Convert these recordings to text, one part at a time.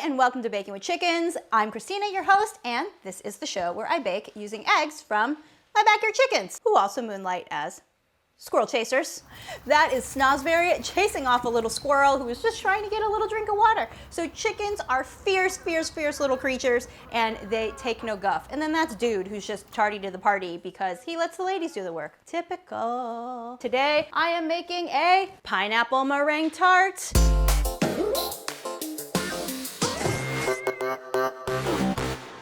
and welcome to Baking with Chickens. I'm Christina, your host, and this is the show where I bake using eggs from my backyard chickens, who also moonlight as squirrel chasers. That is Snozzberry chasing off a little squirrel who was just trying to get a little drink of water. So chickens are fierce, fierce, fierce little creatures, and they take no guff. And then that's Dude, who's just tardy to the party because he lets the ladies do the work. Typical. Today, I am making a pineapple meringue tart.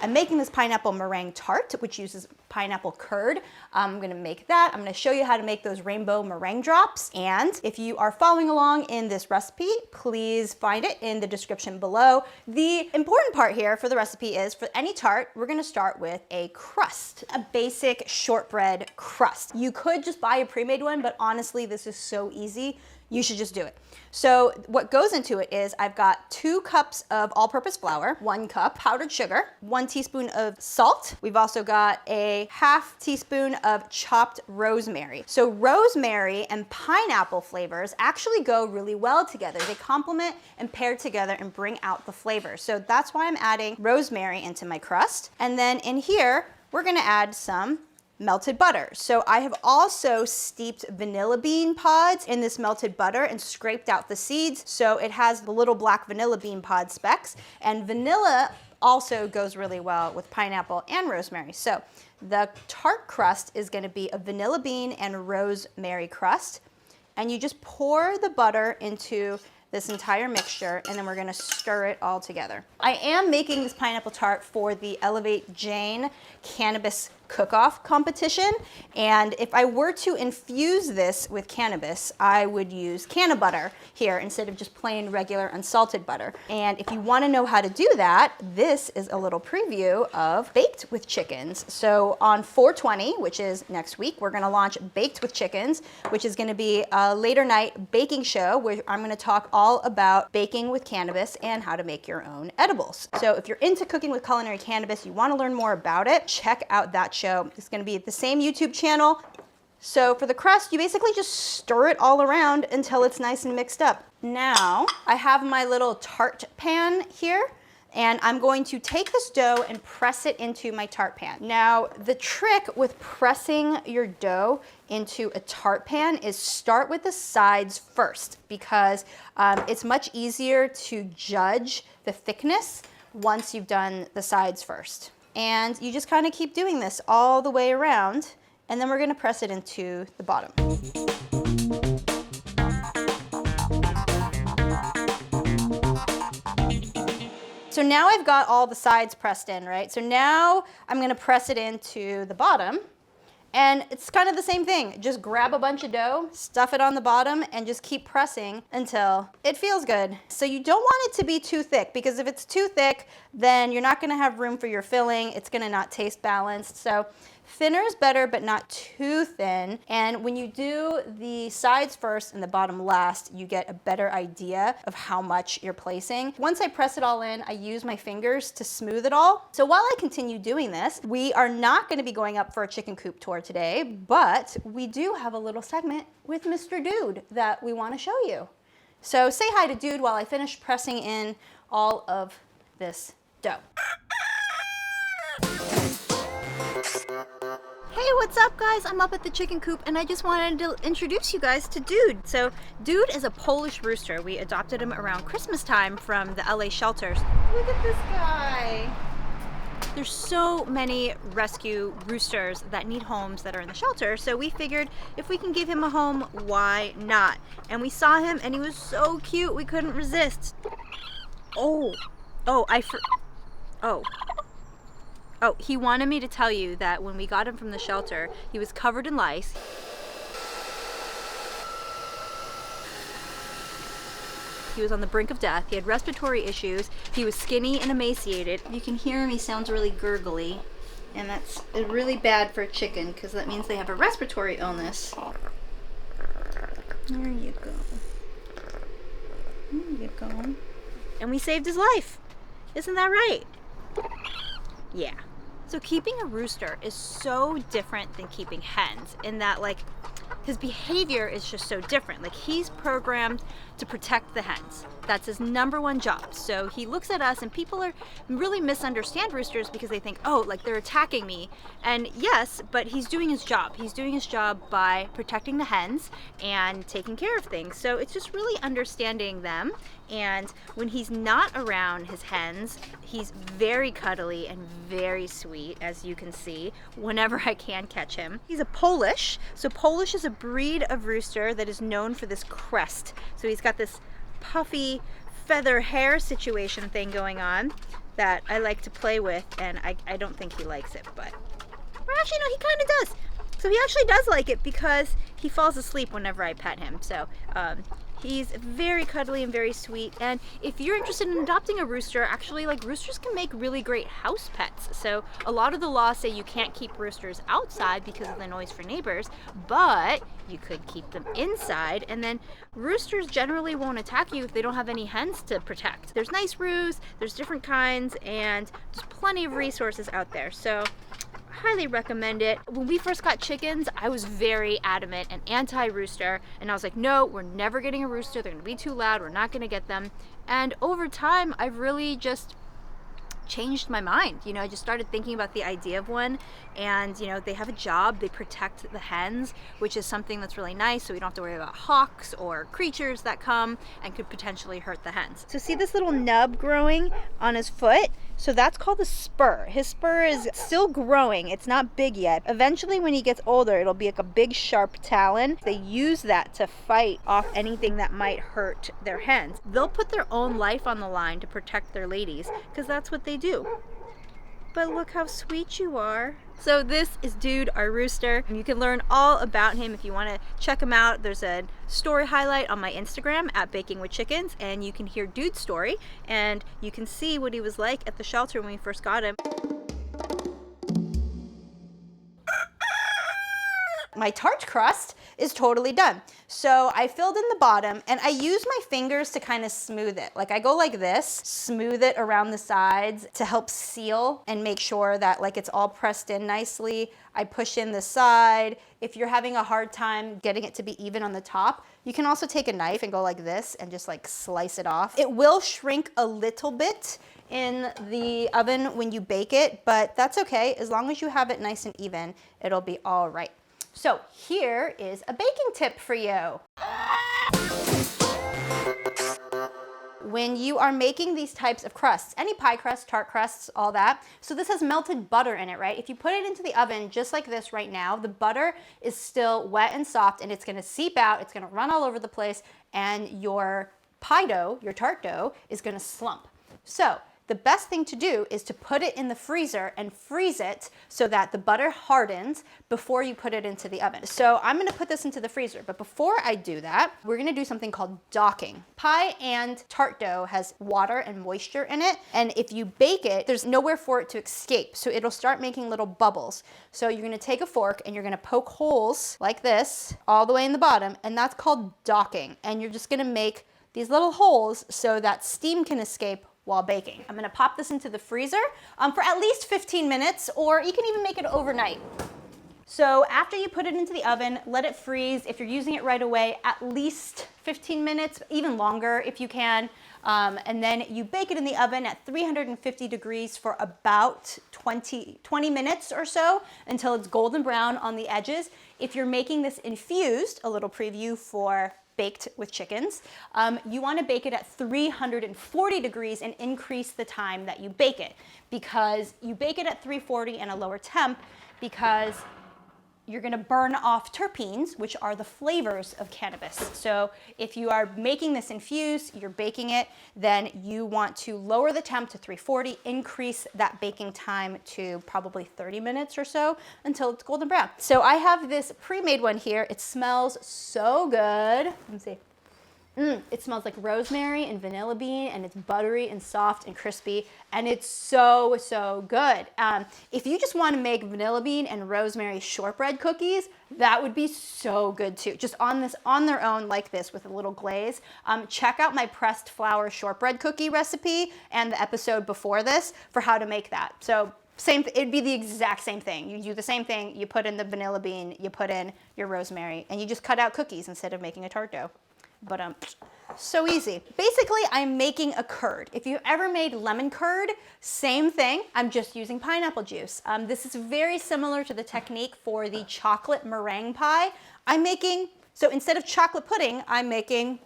I'm making this pineapple meringue tart, which uses pineapple curd. I'm gonna make that. I'm gonna show you how to make those rainbow meringue drops. And if you are following along in this recipe, please find it in the description below. The important part here for the recipe is for any tart, we're gonna start with a crust, a basic shortbread crust. You could just buy a pre-made one, but honestly, this is so easy. You should just do it. So what goes into it is I've got 2 cups of all-purpose flour, 1 cup powdered sugar, 1 teaspoon of salt. We've also got a half teaspoon of chopped rosemary. So rosemary and pineapple flavors actually go really well together. They complement and pair together and bring out the flavor. So that's why I'm adding rosemary into my crust. And then in here, we're gonna add some melted butter. So I have also steeped vanilla bean pods in this melted butter and scraped out the seeds. So it has the little black vanilla bean pod specks, and vanilla also goes really well with pineapple and rosemary. So the tart crust is gonna be a vanilla bean and rosemary crust. And you just pour the butter into this entire mixture, and then we're gonna stir it all together. I am making this pineapple tart for the Elevate Jane Cannabis Cook-Off competition, and if I were to infuse this with cannabis, I would use Canna butter here instead of just plain regular unsalted butter. And if you wanna know how to do that, this is a little preview of Baked with Chickens. So on 4/20, which is next week, we're gonna launch Baked with Chickens, which is gonna be a later night baking show where I'm gonna talk all about baking with cannabis and how to make your own edibles. So if you're into cooking with culinary cannabis, you wanna learn more about it, check out that show. It's gonna be at the same YouTube channel. So for the crust, you basically just stir it all around until it's nice and mixed up. Now, I have my little tart pan here, and I'm going to take this dough and press it into my tart pan. Now, the trick with pressing your dough into a tart pan is start with the sides first, because it's much easier to judge the thickness once you've done the sides first. And you just kind of keep doing this all the way around, and then we're gonna press it into the bottom. So now I've got all the sides pressed in, right? So now I'm gonna press it into the bottom, and it's kind of the same thing. Just grab a bunch of dough, stuff it on the bottom, and just keep pressing until it feels good. So you don't want it to be too thick, because if it's too thick, then you're not gonna have room for your filling. It's gonna not taste balanced. So thinner is better, but not too thin. And when you do the sides first and the bottom last, you get a better idea of how much you're placing. Once I press it all in, I use my fingers to smooth it all. So while I continue doing this, we are not gonna be going up for a chicken coop tour today, but we do have a little segment with Mr. Dude that we wanna show you. So say hi to Dude while I finish pressing in all of this dough. Hey, what's up guys? I'm up at the chicken coop and I just wanted to introduce you guys to Dude. So Dude is a Polish rooster. We adopted him around Christmas time from the LA shelters. Look at this guy. There's so many rescue roosters that need homes that are in the shelter, so we figured if we can give him a home, why not? And we saw him and he was so cute, we couldn't resist. Oh, he wanted me to tell you that when we got him from the shelter, he was covered in lice. He was on the brink of death. He had respiratory issues. He was skinny and emaciated. You can hear him, he sounds really gurgly. And that's really bad for a chicken because that means they have a respiratory illness. There you go. There you go. And we saved his life. Isn't that right? Yeah. So keeping a rooster is so different than keeping hens in that, like, his behavior is just so different. Like, he's programmed to protect the hens. That's his #1 job. So he looks at us, and people are really misunderstand roosters because they think, oh, like they're attacking me. And yes, but he's doing his job. He's doing his job by protecting the hens and taking care of things. So it's just really understanding them. And when he's not around his hens, he's very cuddly and very sweet, as you can see, whenever I can catch him. He's a Polish. So Polish is a breed of rooster that is known for this crest. So he's got this puffy feather hair situation thing going on that I like to play with, and I don't think he likes it, but actually no, he kind of does. So he actually does like it because he falls asleep whenever I pet him. So he's very cuddly and very sweet. And if you're interested in adopting a rooster, actually, like, roosters can make really great house pets. So a lot of the laws say you can't keep roosters outside because of the noise for neighbors, but you could keep them inside, and then roosters generally won't attack you if they don't have any hens to protect. There's nice roos, there's different kinds, and there's plenty of resources out there. So highly recommend it. When we first got chickens, I was very adamant and anti-rooster, and I was like, no, we're never getting a rooster. They're gonna be too loud. We're not gonna get them. And over time, I've really just changed my mind. You know, I just started thinking about the idea of one, and you know, they have a job. They protect the hens, which is something that's really nice, so we don't have to worry about hawks or creatures that come and could potentially hurt the hens. So see this little nub growing on his foot? So that's called a spur. His spur is still growing. It's not big yet. Eventually, when he gets older, it'll be like a big sharp talon. They use that to fight off anything that might hurt their hens. They'll put their own life on the line to protect their ladies, because that's what they do. But look how sweet you are. So this is Dude, our rooster. You can learn all about him if you want to check him out. There's a story highlight on my Instagram at Baking with Chickens, and you can hear Dude's story, and you can see what he was like at the shelter when we first got him. My tart crust is totally done. So I filled in the bottom, and I use my fingers to kind of smooth it. Like, I go like this, smooth it around the sides to help seal and make sure that like it's all pressed in nicely. I push in the side. If you're having a hard time getting it to be even on the top, you can also take a knife and go like this and just like slice it off. It will shrink a little bit in the oven when you bake it, but that's okay. As long as you have it nice and even, it'll be all right. So here is a baking tip for you. When you are making these types of crusts, any pie crust, tart crusts, all that, so this has melted butter in it, right? If you put it into the oven just like this right now, the butter is still wet and soft, and it's gonna seep out, it's gonna run all over the place, and your pie dough, your tart dough, is gonna slump. So the best thing to do is to put it in the freezer and freeze it so that the butter hardens before you put it into the oven. So I'm gonna put this into the freezer, but before I do that, we're gonna do something called docking. Pie and tart dough has water and moisture in it, and if you bake it, there's nowhere for it to escape, so it'll start making little bubbles. So you're gonna take a fork and you're gonna poke holes like this all the way in the bottom, and that's called docking. And you're just gonna make these little holes so that steam can escape while baking. I'm gonna pop this into the freezer for at least 15 minutes, or you can even make it overnight. So after you put it into the oven, let it freeze. If you're using it right away, at least 15 minutes, even longer if you can. And then you bake it in the oven at 350 degrees for about 20 minutes or so until it's golden brown on the edges. If you're making this infused, a little preview for baked with chickens, you want to bake it at 340 degrees and increase the time that you bake it, because you bake it at 340 and a lower temp because you're going to burn off terpenes, which are the flavors of cannabis. So if you are making this infuse, you're baking it, then you want to lower the temp to 340, increase that baking time to probably 30 minutes or so until it's golden brown. So I have this pre-made one here. It smells so good. Let me see. It smells like rosemary and vanilla bean, and it's buttery and soft and crispy, and it's so, so good. If you just want to make vanilla bean and rosemary shortbread cookies, that would be so good too. Just on their own like this with a little glaze. Check out my pressed flour shortbread cookie recipe and the episode before this for how to make that. So It'd be the exact same thing. You do the same thing, you put in the vanilla bean, you put in your rosemary, and you just cut out cookies instead of making a tart dough. But so easy. Basically, I'm making a curd. If you've ever made lemon curd, same thing. I'm just using pineapple juice. This is very similar to the technique for the chocolate meringue pie. So instead of chocolate pudding, I'm making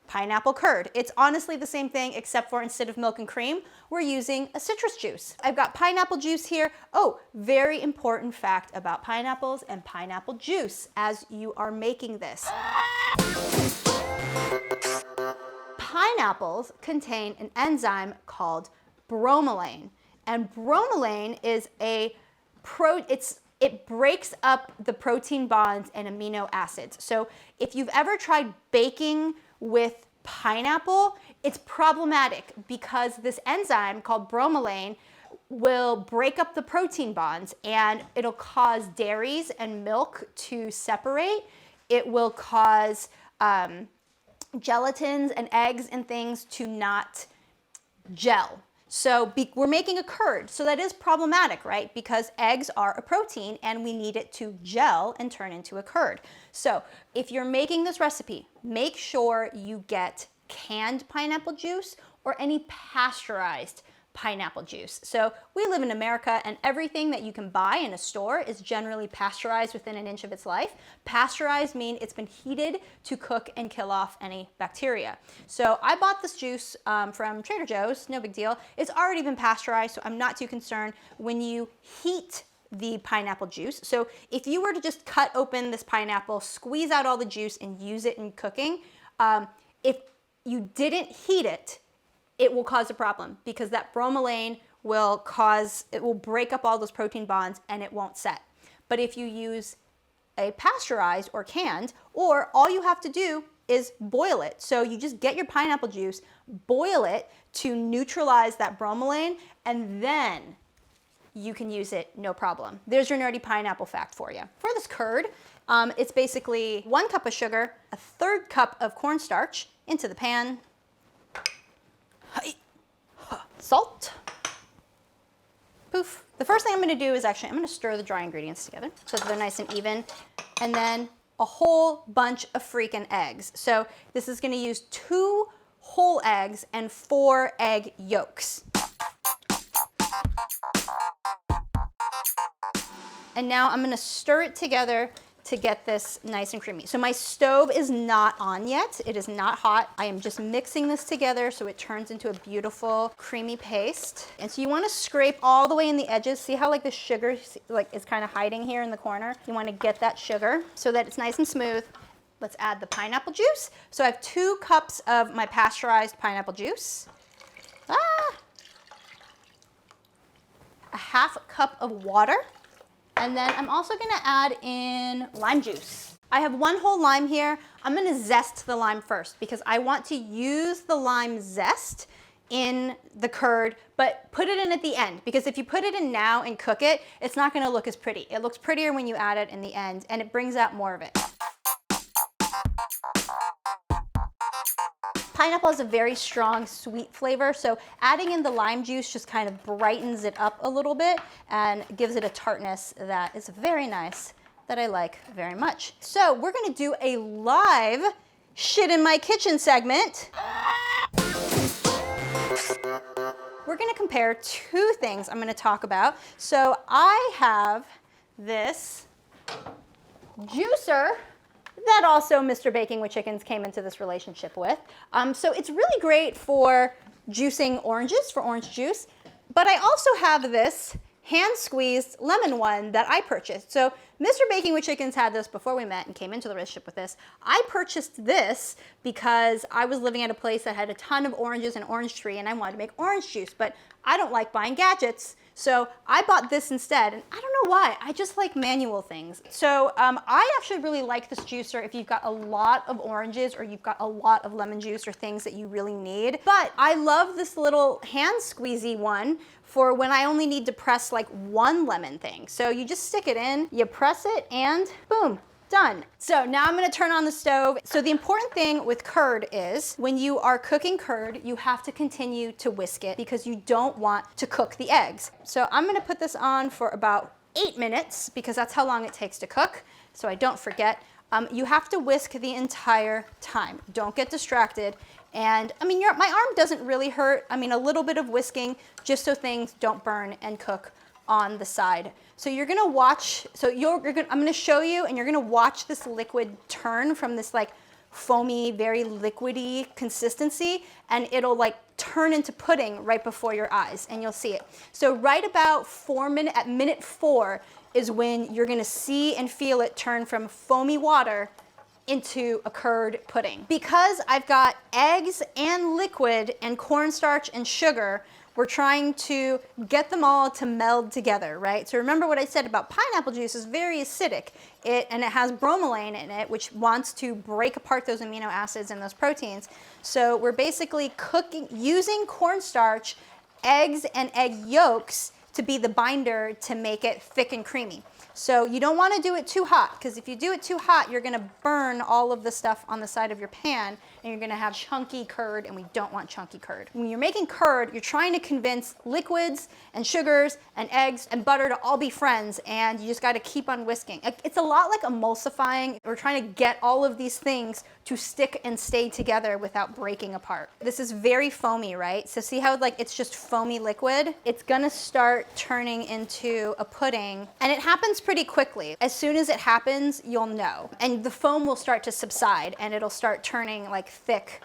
pineapple curd. It's honestly the same thing, except for instead of milk and cream, we're using a citrus juice. I've got pineapple juice here. Oh, very important fact about pineapples and pineapple juice as you are making this. Pineapples contain an enzyme called bromelain, and bromelain is it breaks up the protein bonds and amino acids. So if you've ever tried baking with pineapple, it's problematic because this enzyme called bromelain will break up the protein bonds and it'll cause dairies and milk to separate. It will cause gelatins and eggs and things to not gel. So we're making a curd, so that is problematic, right? Because eggs are a protein and we need it to gel and turn into a curd. So if you're making this recipe, make sure you get canned pineapple juice or any pasteurized pineapple juice. So we live in America and everything that you can buy in a store is generally pasteurized within an inch of its life. Pasteurized means it's been heated to cook and kill off any bacteria. So I bought this juice from Trader Joe's, no big deal. It's already been pasteurized, so I'm not too concerned when you heat the pineapple juice. So if you were to just cut open this pineapple, squeeze out all the juice and use it in cooking, if you didn't heat it, it will cause a problem because that bromelain will break up all those protein bonds and it won't set. But if you use a pasteurized or canned, or all you have to do is boil it. So you just get your pineapple juice, boil it to neutralize that bromelain, and then you can use it, no problem. There's your nerdy pineapple fact for you. For this curd, it's basically 1 cup of sugar, a 1/3 cup of cornstarch into the pan, salt, poof. The first thing I'm gonna do is I'm gonna stir the dry ingredients together so that they're nice and even, and then a whole bunch of freaking eggs. So this is gonna use 2 whole eggs and 4 egg yolks. And now I'm gonna stir it together to get this nice and creamy. So my stove is not on yet. It is not hot. I am just mixing this together so it turns into a beautiful creamy paste. And so you wanna scrape all the way in the edges. See how the sugar is kind of hiding here in the corner? You wanna get that sugar so that it's nice and smooth. Let's add the pineapple juice. So I have 2 cups of my pasteurized pineapple juice. A 1/2 cup of water. And then I'm also gonna add in lime juice. I have 1 whole lime here. I'm gonna zest the lime first because I want to use the lime zest in the curd, but put it in at the end because if you put it in now and cook it, it's not gonna look as pretty. It looks prettier when you add it in the end and it brings out more of it. Pineapple has a very strong sweet flavor, so adding in the lime juice just kind of brightens it up a little bit and gives it a tartness that is very nice, that I like very much. So we're gonna do a live shit in my kitchen segment. We're gonna compare 2 things I'm gonna talk about. So I have this juicer that also Mr. Baking with Chickens came into this relationship with. So it's really great for juicing oranges, for orange juice, but I also have this hand-squeezed lemon one that I purchased. So Mr. Baking with Chickens had this before we met and came into the relationship with this. I purchased this because I was living at a place that had a ton of oranges and orange tree and I wanted to make orange juice, but I don't like buying gadgets. So I bought this instead, and I don't know why, I just like manual things. So I actually really like this juicer if you've got a lot of oranges or you've got a lot of lemon juice or things that you really need. But I love this little hand squeezy one for when I only need to press 1 lemon thing. So you just stick it in, you press it, and boom, Done. So now I'm gonna turn on the stove. So the important thing with curd is when you are cooking curd, you have to continue to whisk it because you don't want to cook the eggs. So I'm gonna put this on for about 8 minutes because that's how long it takes to cook, so I don't forget. You have to whisk the entire time. Don't get distracted. And I mean, my arm doesn't really hurt. I mean, a little bit of whisking just so things don't burn and cook on the side. So you're gonna watch, I'm gonna show you and you're gonna watch this liquid turn from this like foamy, very liquidy consistency, and it'll like turn into pudding right before your eyes and you'll see it. So right about at minute 4 is when you're gonna see and feel it turn from foamy water into a curd pudding. Because I've got eggs and liquid and cornstarch and sugar, we're trying to get them all to meld together, right? So remember what I said about pineapple juice is very acidic. And it has bromelain in it, which wants to break apart those amino acids and those proteins. So we're basically using cornstarch, eggs, and egg yolks to be the binder to make it thick and creamy. So you don't want to do it too hot, because if you do it too hot, you're going to burn all of the stuff on the side of your pan, and you're going to have chunky curd, and we don't want chunky curd. When you're making curd, you're trying to convince liquids and sugars and eggs and butter to all be friends, and you just got to keep on whisking. It's a lot like emulsifying. We're trying to get all of these things to stick and stay together without breaking apart. This is very foamy, right? So see how like it's just foamy liquid? It's going to start turning into a pudding, and it happens pretty quickly. As soon as it happens, you'll know. And the foam will start to subside and it'll start turning like thick.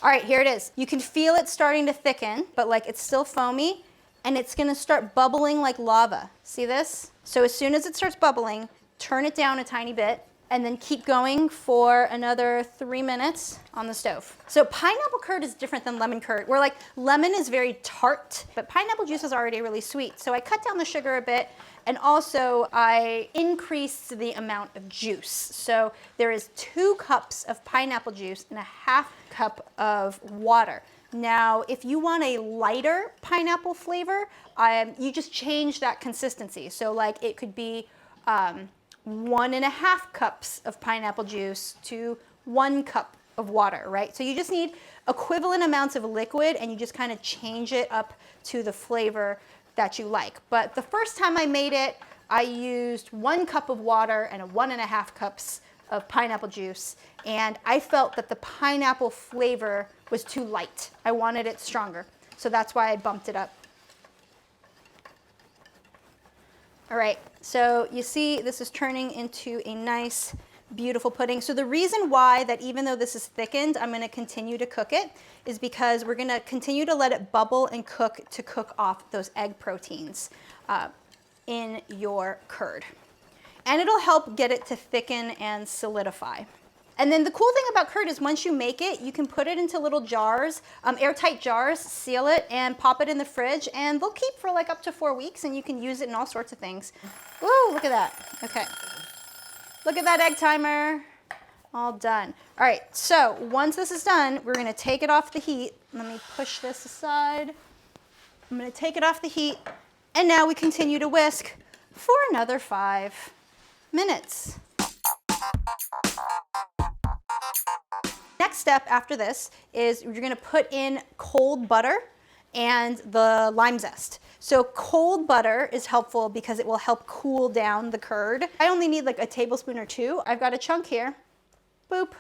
All right, here it is. You can feel it starting to thicken, but like it's still foamy and it's gonna start bubbling like lava. See this? So as soon as it starts bubbling, turn it down a tiny bit and then keep going for another 3 minutes on the stove. So pineapple curd is different than lemon curd, where like lemon is very tart, but pineapple juice is already really sweet. So I cut down the sugar a bit, and also I increased the amount of juice. So there is 2 cups of pineapple juice and a half cup of water. Now, if you want a lighter pineapple flavor, you just change that consistency. So like it could be 1.5 cups of pineapple juice to 1 cup of water, right? So you just need equivalent amounts of liquid and you just kind of change it up to the flavor that you like. But the first time I made it, I used 1 cup of water and 1.5 cups of pineapple juice, and I felt that the pineapple flavor was too light. I wanted it stronger, so that's why I bumped it up. All right, so you see this is turning into a nice, beautiful pudding. So the reason why that even though this is thickened, I'm gonna continue to cook it is because we're gonna continue to let it bubble and cook to cook off those egg proteins in your curd. And it'll help get it to thicken and solidify. And then the cool thing about curd is once you make it, you can put it into little jars, airtight jars, seal it, and pop it in the fridge, and they'll keep for like up to 4 weeks, and you can use it in all sorts of things. Ooh, look at that. Okay. Look at that egg timer. All done. All right, so once this is done, we're gonna take it off the heat. Let me push this aside. I'm gonna take it off the heat, and now we continue to whisk for another 5 minutes. Next step after this is you're gonna put in cold butter and the lime zest. So cold butter is helpful because it will help cool down the curd. I only need like a tablespoon or 2. I've got a chunk here, boop,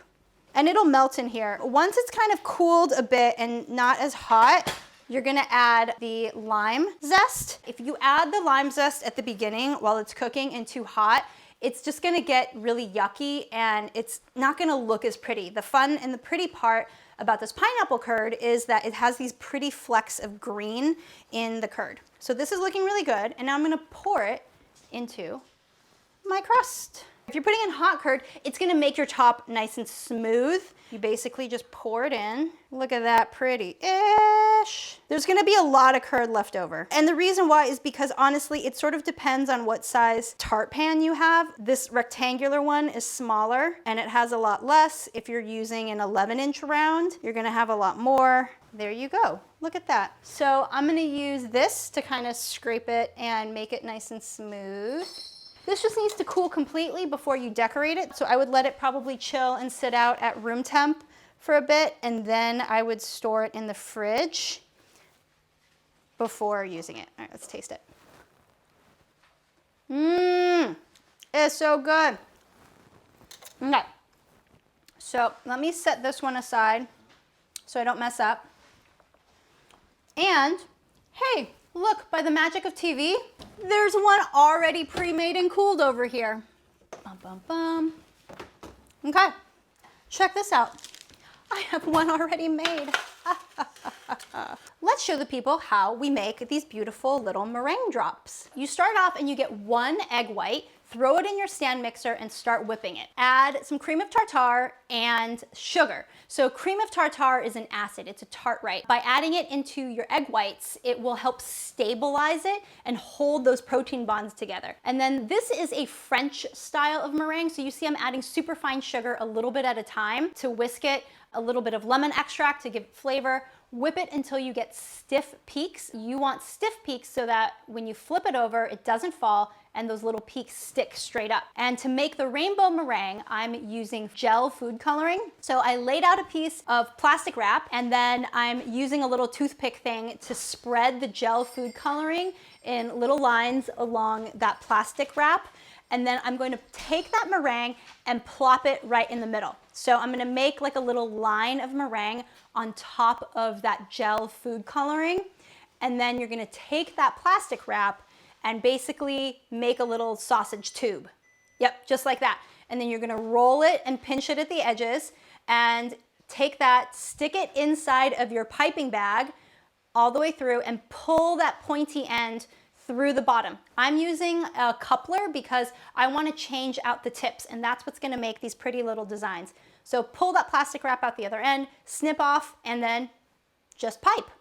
and it'll melt in here. Once it's kind of cooled a bit and not as hot, you're gonna add the lime zest. If you add the lime zest at the beginning while it's cooking and too hot, it's just gonna get really yucky and it's not gonna look as pretty. The fun and the pretty part about this pineapple curd is that it has these pretty flecks of green in the curd. So this is looking really good, and now I'm gonna pour it into my crust. If you're putting in hot curd, it's gonna make your top nice and smooth. You basically just pour it in. Look at that, pretty-ish. There's gonna be a lot of curd left over. And the reason why is because honestly, it sort of depends on what size tart pan you have. This rectangular one is smaller and it has a lot less. If you're using an 11-inch round, you're gonna have a lot more. There you go, look at that. So I'm gonna use this to kind of scrape it and make it nice and smooth. This just needs to cool completely before you decorate it. So I would let it probably chill and sit out at room temp for a bit, and then I would store it in the fridge before using it. All right, let's taste it. Mmm, it's so good. Okay, so let me set this one aside so I don't mess up. And hey, look, by the magic of TV, there's one already pre-made and cooled over here. Bum, bum, bum. Okay, check this out. I have one already made. Let's show the people how we make these beautiful little meringue drops. You start off and you get 1 egg white, throw it in your stand mixer and start whipping it. Add some cream of tartar and sugar. So cream of tartar is an acid, it's a tartrite. By adding it into your egg whites, it will help stabilize it and hold those protein bonds together. And then this is a French style of meringue. So you see I'm adding super fine sugar a little bit at a time to whisk it, a little bit of lemon extract to give it flavor. Whip it until you get stiff peaks. You want stiff peaks so that when you flip it over, it doesn't fall and those little peaks stick straight up. And to make the rainbow meringue, I'm using gel food coloring. So I laid out a piece of plastic wrap and then I'm using a little toothpick thing to spread the gel food coloring in little lines along that plastic wrap. And then I'm going to take that meringue and plop it right in the middle. So I'm gonna make like a little line of meringue on top of that gel food coloring. And then you're gonna take that plastic wrap and basically make a little sausage tube. Yep, just like that. And then you're gonna roll it and pinch it at the edges and take that, stick it inside of your piping bag all the way through and pull that pointy end through the bottom. I'm using a coupler because I want to change out the tips, and that's what's going to make these pretty little designs. So pull that plastic wrap out the other end, snip off, and then just pipe.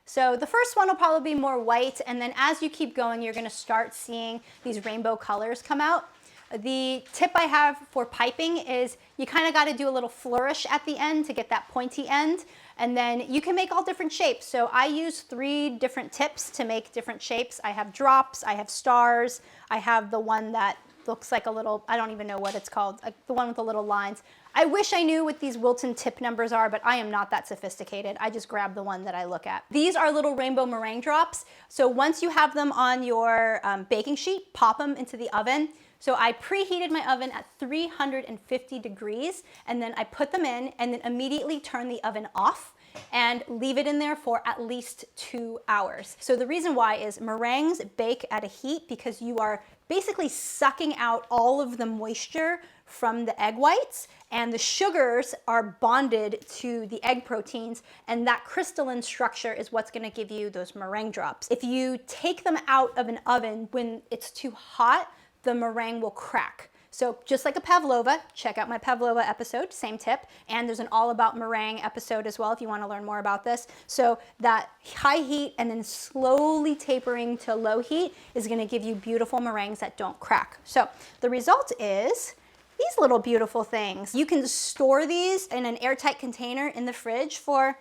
So the first one will probably be more white, and then as you keep going, you're going to start seeing these rainbow colors come out. The tip I have for piping is you kind of got to do a little flourish at the end to get that pointy end. And then you can make all different shapes. So I use 3 different tips to make different shapes. I have drops, I have stars, I have the one that looks like a little, I don't even know what it's called, the one with the little lines. I wish I knew what these Wilton tip numbers are, but I am not that sophisticated. I just grab the one that I look at. These are little rainbow meringue drops. So once you have them on your baking sheet, pop them into the oven. So I preheated my oven at 350 degrees and then I put them in and then immediately turn the oven off and leave it in there for at least 2 hours. So the reason why is meringues bake at a heat because you are basically sucking out all of the moisture from the egg whites and the sugars are bonded to the egg proteins, and that crystalline structure is what's going to give you those meringue drops. If you take them out of an oven when it's too hot, the meringue will crack. So just like a pavlova, check out my pavlova episode, same tip. And there's an all about meringue episode as well if you want to learn more about this. So that high heat and then slowly tapering to low heat is going to give you beautiful meringues that don't crack. So the result is these little beautiful things. You can store these in an airtight container in the fridge for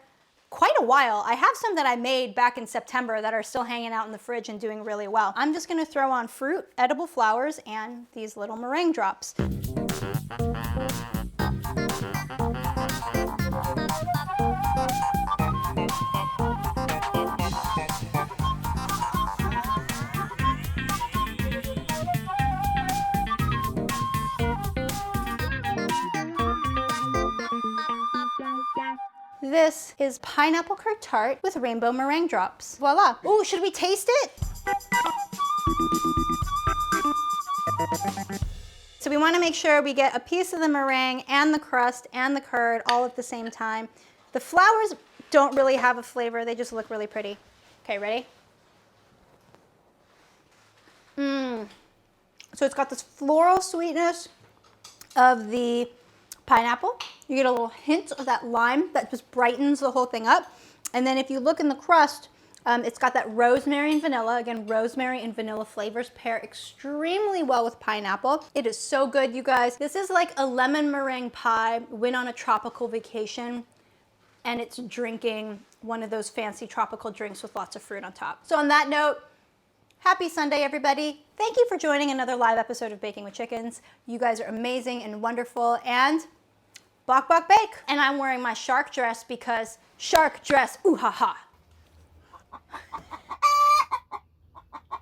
quite a while. I have some that I made back in September that are still hanging out in the fridge and doing really well. I'm just gonna throw on fruit, edible flowers, and these little meringue drops. This is pineapple curd tart with rainbow meringue drops. Voila. Ooh, should we taste it? So we want to make sure we get a piece of the meringue and the crust and the curd all at the same time. The flowers don't really have a flavor, they just look really pretty. Okay, ready? So it's got this floral sweetness of the pineapple. You get a little hint of that lime that just brightens the whole thing up. And then if you look in the crust, it's got that rosemary and vanilla. Again, rosemary and vanilla flavors pair extremely well with pineapple. It is so good, you guys. This is like a lemon meringue pie went on a tropical vacation and it's drinking one of those fancy tropical drinks with lots of fruit on top. So on that note, Happy Sunday, everybody. Thank you for joining another live episode of Baking with Chickens. You guys are amazing and wonderful, and bok bok bake. And I'm wearing my shark dress because shark dress, ooh ha ha.